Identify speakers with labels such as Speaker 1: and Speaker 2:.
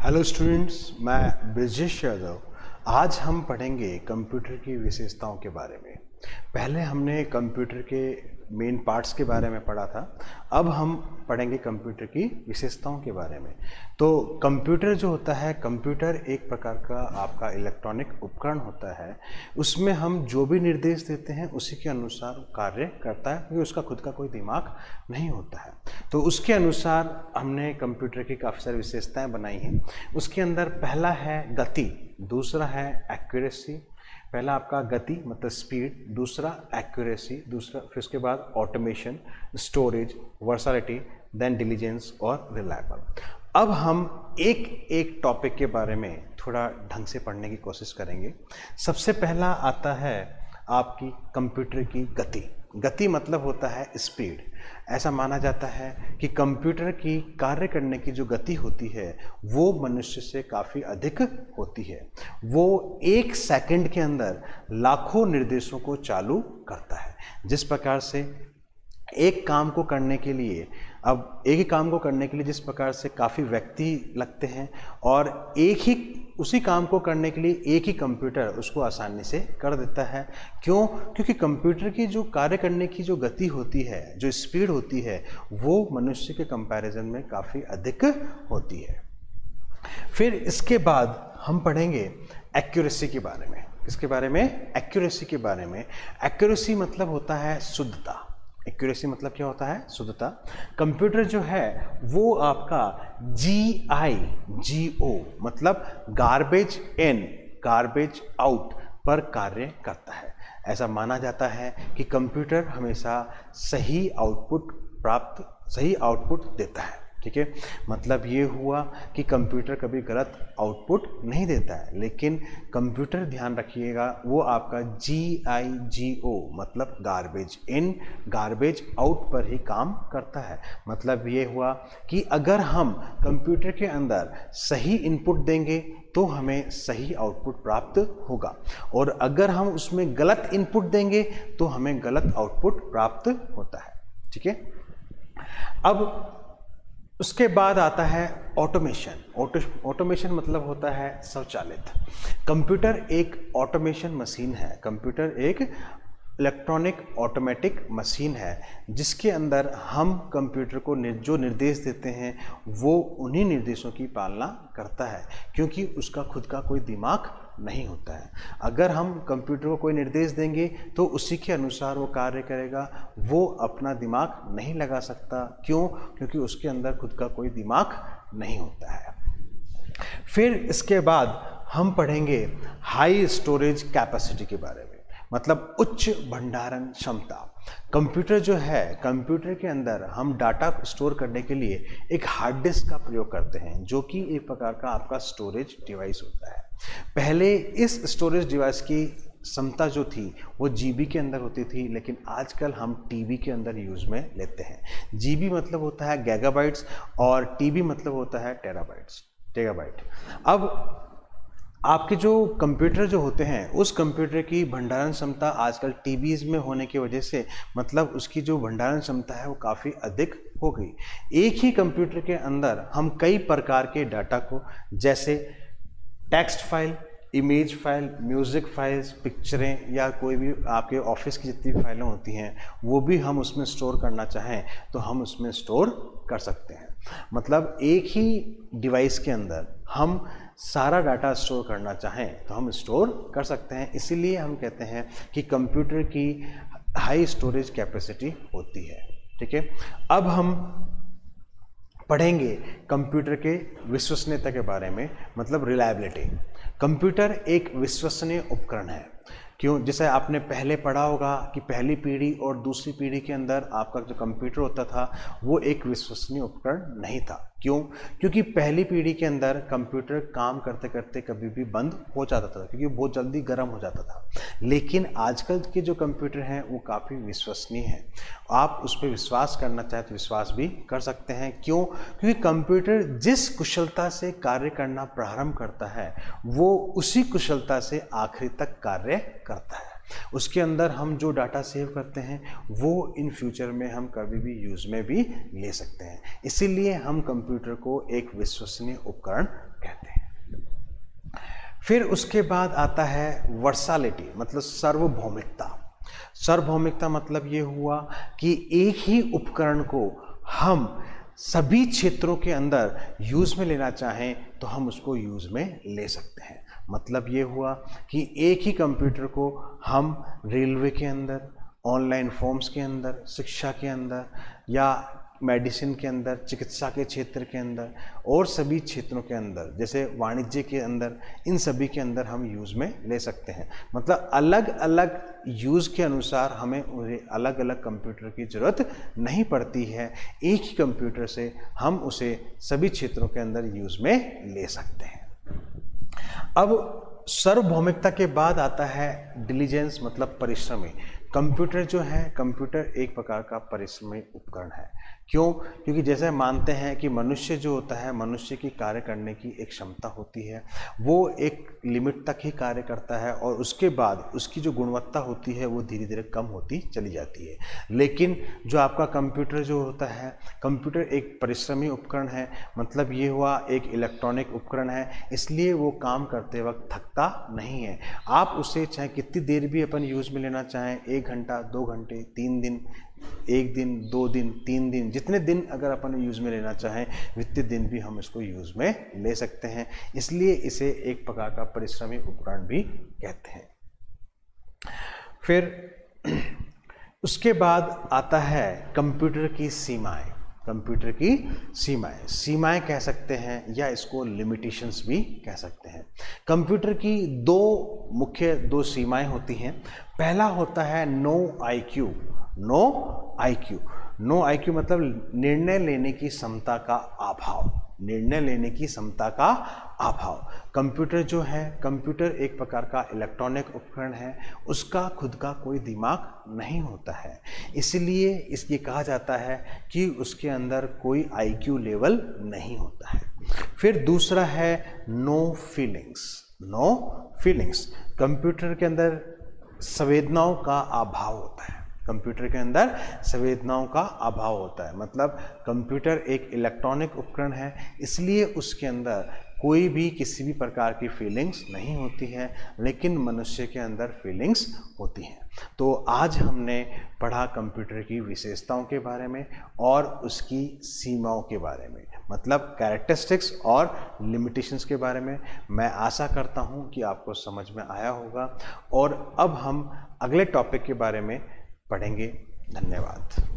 Speaker 1: Hello students, मैं ब्रजेश यादव। आज हम पढ़ेंगे कंप्यूटर की विशेषताओं के बारे में। पहले हमने कंप्यूटर के मेन पार्ट्स के बारे में पढ़ा था, अब हम पढ़ेंगे कंप्यूटर की विशेषताओं के बारे में। तो कंप्यूटर जो होता है, कंप्यूटर एक प्रकार का आपका इलेक्ट्रॉनिक उपकरण होता है। उसमें हम जो भी निर्देश देते हैं उसी के अनुसार कार्य करता है, क्योंकि उसका खुद का कोई दिमाग नहीं होता है। तो उसके अनुसार हमने कंप्यूटर की काफ़ी सारी विशेषताएं बनाई हैं। उसके अंदर पहला है गति, दूसरा है एक्यूरेसी। पहला आपका गति मतलब स्पीड, दूसरा एक्यूरेसी, दूसरा फिर उसके बाद ऑटोमेशन, स्टोरेज, वर्सैलिटी, देन डिलीजेंस और रिलायबल। अब हम एक एक टॉपिक के बारे में थोड़ा ढंग से पढ़ने की कोशिश करेंगे। सबसे पहला आता है आपकी कंप्यूटर की गति। गति मतलब होता है स्पीड। ऐसा माना जाता है कि कंप्यूटर की कार्य करने की जो गति होती है वो मनुष्य से काफ़ी अधिक होती है। वो एक सेकंड के अंदर लाखों निर्देशों को चालू करता है। जिस प्रकार से एक काम को करने के लिए, अब एक ही काम को करने के लिए जिस प्रकार से काफ़ी व्यक्ति लगते हैं, और एक ही उसी काम को करने के लिए एक ही कंप्यूटर उसको आसानी से कर देता है। क्यों? क्योंकि कंप्यूटर की जो कार्य करने की जो गति होती है, जो स्पीड होती है, वो मनुष्य के कंपैरिजन में काफ़ी अधिक होती है। फिर इसके बाद हम पढ़ेंगे एक्यूरेसी के बारे में। इसके बारे में एक्यूरेसी के बारे में, एक्यूरेसी मतलब होता है शुद्धता। एक्यूरेसी मतलब क्या होता है? शुद्धता। कंप्यूटर जो है वो आपका GIGO मतलब गार्बेज इन गार्बेज आउट पर कार्य करता है। ऐसा माना जाता है कि कंप्यूटर हमेशा सही आउटपुट देता है। ठीक है, मतलब ये हुआ कि कंप्यूटर कभी गलत आउटपुट नहीं देता है, लेकिन कंप्यूटर ध्यान रखिएगा वो आपका GIGO मतलब गार्बेज इन गार्बेज आउट पर ही काम करता है। मतलब ये हुआ कि अगर हम कंप्यूटर के अंदर सही इनपुट देंगे तो हमें सही आउटपुट प्राप्त होगा, और अगर हम उसमें गलत इनपुट देंगे तो हमें गलत आउटपुट प्राप्त होता है। ठीक है, अब उसके बाद आता है ऑटोमेशन। ऑटोमेशन मतलब होता है स्वचालित। कंप्यूटर एक ऑटोमेशन मशीन है। कंप्यूटर एक इलेक्ट्रॉनिक ऑटोमेटिक मशीन है जिसके अंदर हम कंप्यूटर को जो निर्देश देते हैं वो उन्हीं निर्देशों की पालना करता है, क्योंकि उसका खुद का कोई दिमाग नहीं होता है। अगर हम कंप्यूटर को कोई निर्देश देंगे तो उसी के अनुसार वो कार्य करेगा, वो अपना दिमाग नहीं लगा सकता। क्यों? क्योंकि उसके अंदर खुद का कोई दिमाग नहीं होता है। फिर इसके बाद हम पढ़ेंगे हाई स्टोरेज कैपेसिटी के बारे में, मतलब उच्च भंडारण क्षमता। कंप्यूटर जो है, कंप्यूटर के अंदर हम डाटा स्टोर करने के लिए एक हार्ड डिस्क का प्रयोग करते हैं, जो कि एक प्रकार का आपका स्टोरेज डिवाइस होता है। पहले इस स्टोरेज डिवाइस की क्षमता जो थी वो GB के अंदर होती थी, लेकिन आजकल हम TB के अंदर यूज में लेते हैं। GB मतलब होता है गैगाबाइट्स और TB मतलब होता है टेराबाइट। अब आपके जो कंप्यूटर जो होते हैं उस कंप्यूटर की भंडारण क्षमता आजकल TBs में होने की वजह से, मतलब उसकी जो भंडारण क्षमता है वो काफ़ी अधिक हो गई। एक ही कंप्यूटर के अंदर हम कई प्रकार के डाटा को, जैसे text file, image file, music files, पिक्चरें, या कोई भी आपके ऑफिस की जितनी भी फाइलें होती हैं वो भी हम उसमें स्टोर करना चाहें तो हम उसमें स्टोर कर सकते हैं। मतलब एक ही डिवाइस के अंदर हम सारा डाटा स्टोर करना चाहें तो हम स्टोर कर सकते हैं। इसीलिए हम कहते हैं कि कंप्यूटर की हाई स्टोरेज कैपेसिटी होती है। ठीक है, अब हम पढ़ेंगे कंप्यूटर के विश्वसनीयता के बारे में, मतलब रिलायबिलिटी। कंप्यूटर एक विश्वसनीय उपकरण है। क्यों? जैसे आपने पहले पढ़ा होगा कि पहली पीढ़ी और दूसरी पीढ़ी के अंदर आपका जो कंप्यूटर होता था वो एक विश्वसनीय उपकरण नहीं था। क्यों? क्योंकि पहली पीढ़ी के अंदर कंप्यूटर काम करते करते कभी भी बंद हो जाता था, क्योंकि बहुत जल्दी गर्म हो जाता था। लेकिन आजकल के जो कंप्यूटर हैं वो काफ़ी विश्वसनीय हैं। आप उस पर विश्वास करना चाहें तो विश्वास भी कर सकते हैं। क्यों? क्योंकि कंप्यूटर जिस कुशलता से कार्य करना प्रारंभ करता है वो उसी कुशलता से आखिरी तक कार्य करता है। उसके अंदर हम जो डाटा सेव करते हैं वो इन फ्यूचर में हम कभी भी यूज में भी ले सकते हैं। इसीलिए हम कंप्यूटर को एक विश्वसनीय उपकरण कहते हैं। फिर उसके बाद आता है वर्सालिटी, मतलब सार्वभौमिकता। सार्वभौमिकता मतलब ये हुआ कि एक ही उपकरण को हम सभी क्षेत्रों के अंदर यूज में लेना चाहें तो हम उसको यूज में ले सकते हैं। मतलब ये हुआ कि एक ही कंप्यूटर को हम रेलवे के अंदर, ऑनलाइन फॉर्म्स के अंदर, शिक्षा के अंदर या मेडिसिन के अंदर, चिकित्सा के क्षेत्र के अंदर और सभी क्षेत्रों के अंदर, जैसे वाणिज्य के अंदर, इन सभी के अंदर हम यूज़ में ले सकते हैं। मतलब अलग अलग यूज़ के अनुसार हमें उन्हें अलग अलग कंप्यूटर की ज़रूरत नहीं पड़ती है। एक ही कंप्यूटर से हम उसे सभी क्षेत्रों के अंदर यूज़ में ले सकते हैं। अब सार्वभौमिकता के बाद आता है डिलीजेंस, मतलब परिश्रमी। कंप्यूटर जो है, कंप्यूटर एक प्रकार का परिश्रमी उपकरण है। क्यों? क्योंकि जैसे मानते हैं कि मनुष्य जो होता है, मनुष्य की कार्य करने की एक क्षमता होती है, वो एक लिमिट तक ही कार्य करता है और उसके बाद उसकी जो गुणवत्ता होती है वो धीरे धीरे कम होती चली जाती है। लेकिन जो आपका कंप्यूटर जो होता है, कंप्यूटर एक परिश्रमी उपकरण है। मतलब ये हुआ एक इलेक्ट्रॉनिक उपकरण है, इसलिए वो काम करते वक्त थकता नहीं है। आप उसे चाहे कितनी देर भी अपन यूज़ में लेना चाहें, 1 घंटा, 2 घंटे, 3 दिन, 1 दिन, 2 दिन, 3 दिन, जितने दिन अगर अपन यूज़ में लेना चाहें उतने दिन भी हम इसको यूज़ में ले सकते हैं। इसलिए इसे एक प्रकार का परिश्रमी उपकरण भी कहते हैं। फिर उसके बाद आता है कंप्यूटर की सीमाएं। कंप्यूटर की सीमाएं कह सकते हैं या इसको लिमिटेशंस भी कह सकते हैं। कंप्यूटर की मुख्य दो सीमाएं होती हैं। पहला होता है नो आईक्यू। नो आईक्यू मतलब निर्णय लेने की क्षमता का अभाव। निर्णय लेने की क्षमता का अभाव। कंप्यूटर जो है, कंप्यूटर एक प्रकार का इलेक्ट्रॉनिक उपकरण है, उसका खुद का कोई दिमाग नहीं होता है, इसलिए इसलिए कहा जाता है कि उसके अंदर कोई आईक्यू लेवल नहीं होता है। फिर दूसरा है नो फीलिंग्स। कंप्यूटर के अंदर संवेदनाओं का अभाव होता है। कंप्यूटर के अंदर संवेदनाओं का अभाव होता है। मतलब कंप्यूटर एक इलेक्ट्रॉनिक उपकरण है, इसलिए उसके अंदर कोई भी किसी भी प्रकार की फीलिंग्स नहीं होती है, लेकिन मनुष्य के अंदर फीलिंग्स होती हैं। तो आज हमने पढ़ा कंप्यूटर की विशेषताओं के बारे में और उसकी सीमाओं के बारे में, मतलब कैरेक्टरिस्टिक्स और लिमिटेशंस के बारे में। मैं आशा करता हूँ कि आपको समझ में आया होगा और अब हम अगले टॉपिक के बारे में पढ़ेंगे। धन्यवाद।